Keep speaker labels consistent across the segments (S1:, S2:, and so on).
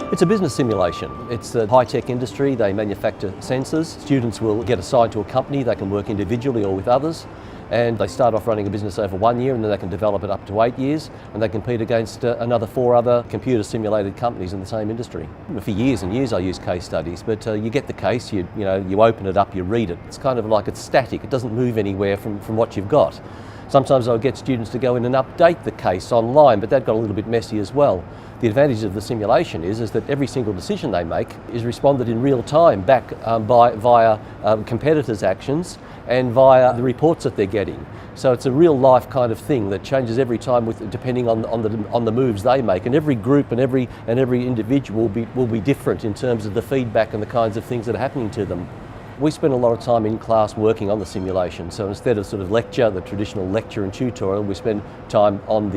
S1: It's a business simulation. It's a high-tech industry. They manufacture sensors. Students will get assigned to a company. They can work individually or with others. And they start off running a business over 1 year, and then they can develop it up to 8 years, and they compete against another 4 other computer simulated companies in the same industry. For years and years I use case studies, but you get the case, you open it up, you read it. It's kind of like it's static. It doesn't move anywhere from what you've got. Sometimes I'll get students to go in and update the case online, but that got a little bit messy as well. The advantage of the simulation is that every single decision they make is responded in real time back via competitors' actions and via the reports that they're getting. So it's a real life kind of thing that changes every time depending on the moves they make, and every group and every individual will be different in terms of the feedback and the kinds of things that are happening to them. We spend a lot of time in class working on the simulation, so instead of sort of lecture, the traditional lecture and tutorial, we spend time on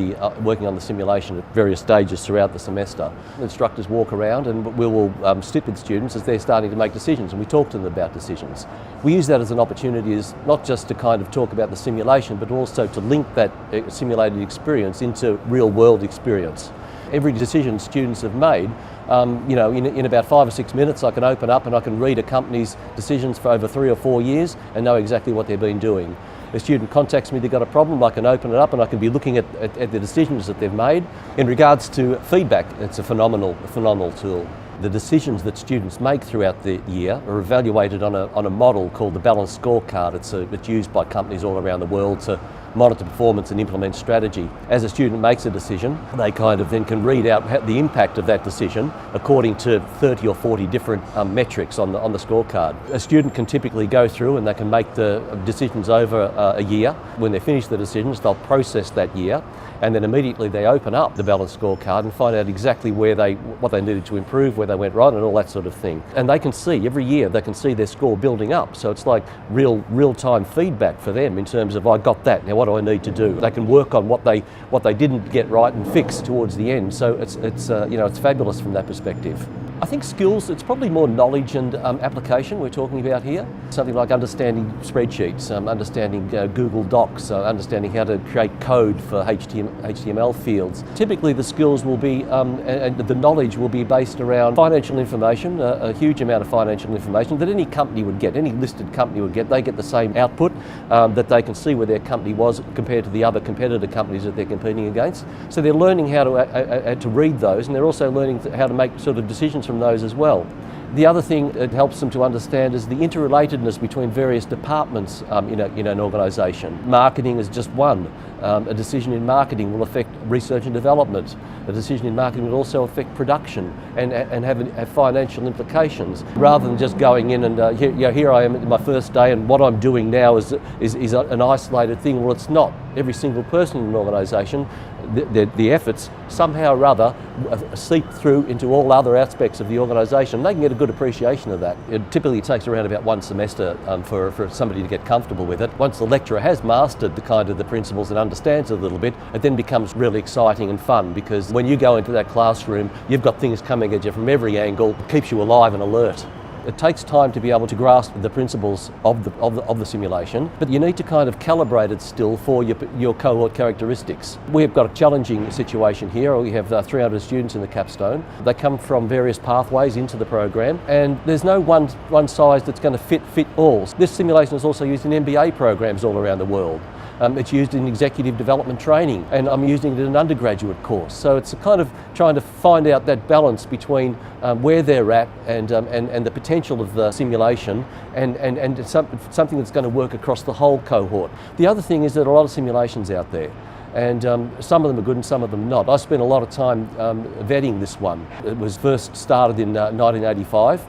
S1: working on the simulation at various stages throughout the semester. The instructors walk around and we will sit with students as they're starting to make decisions, and we talk to them about decisions. We use that as an opportunity as not just to kind of talk about the simulation, but also to link that simulated experience into real world experience. Every decision students have made, in about 5 or 6 minutes I can open up and I can read a company's decisions for over 3 or 4 years and know exactly what they've been doing. A student contacts me, they've got a problem, I can open it up and I can be looking at the decisions that they've made. In regards to feedback, it's a phenomenal tool. The decisions that students make throughout the year are evaluated on a model called the balanced scorecard. It's used by companies all around the world to monitor performance and implement strategy. As a student makes a decision, they kind of then can read out the impact of that decision according to 30 or 40 different metrics on the scorecard. A student can typically go through and they can make the decisions over a year. When they finish the decisions, they'll process that year, and then immediately they open up the balanced scorecard and find out exactly what they needed to improve, where they went right, and all that sort of thing. And they can see every year, they can see their score building up. So it's like real-time feedback for them in terms of, I got that, now what do I need to do? They can work on what they didn't get right and fix towards the end. So it's fabulous from that perspective. I think skills, it's probably more knowledge and application we're talking about here. Something like understanding spreadsheets, understanding Google Docs, understanding how to create code for HTML fields. Typically the skills will be, and the knowledge will be based around financial information, a huge amount of financial information that any company would get, any listed company would get. They get the same output that they can see where their company was compared to the other competitor companies that they're competing against. So they're learning how to read those, and they're also learning how to make sort of decisions from those as well. The other thing it helps them to understand is the interrelatedness between various departments in an organisation. Marketing is just one. A decision in marketing will affect research and development. A decision in marketing will also affect production and have financial implications. Rather than just going in and here I am at my first day and what I'm doing now is an isolated thing. Well, it's not. Every single person in an organisation, the efforts somehow or other seep through into all other aspects of the organisation. They can get a good appreciation of that. It typically takes around about 1 semester for somebody to get comfortable with it. Once the lecturer has mastered the principles and understands it a little bit, it then becomes really exciting and fun, because when you go into that classroom, you've got things coming at you from every angle. It keeps you alive and alert. It takes time to be able to grasp the principles of the simulation, but you need to kind of calibrate it still for your cohort characteristics. We've got a challenging situation here. We have 300 students in the capstone. They come from various pathways into the program, and there's no one size that's going to fit all. This simulation is also used in MBA programs all around the world. It's used in executive development training, and I'm using it in an undergraduate course. So it's a kind of trying to find out that balance between where they're at and the potential of the simulation and something that's going to work across the whole cohort. The other thing is that a lot of simulations out there, and some of them are good and some of them not. I spent a lot of time vetting this one. It was first started in 1985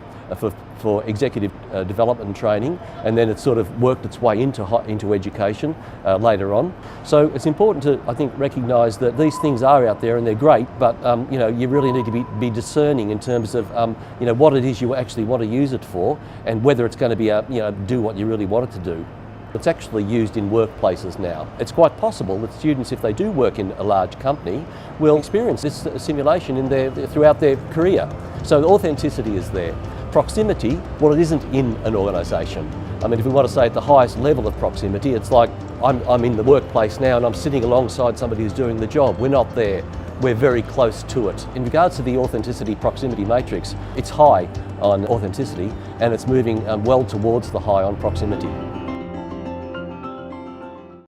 S1: for executive development and training, and then it sort of worked its way into education later on. So it's important to, I think, recognise that these things are out there and they're great, but you really need to be discerning in terms of what it is you actually want to use it for, and whether it's going to be do what you really want it to do. It's actually used in workplaces now. It's quite possible that students, if they do work in a large company, will experience this simulation throughout their career. So the authenticity is there. Proximity, well, it isn't in an organisation. I mean, if we want to say at the highest level of proximity, it's like I'm in the workplace now and I'm sitting alongside somebody who's doing the job. We're not there. we're very close to it. In regards to the authenticity proximity matrix, it's high on authenticity and it's moving well towards the high on proximity.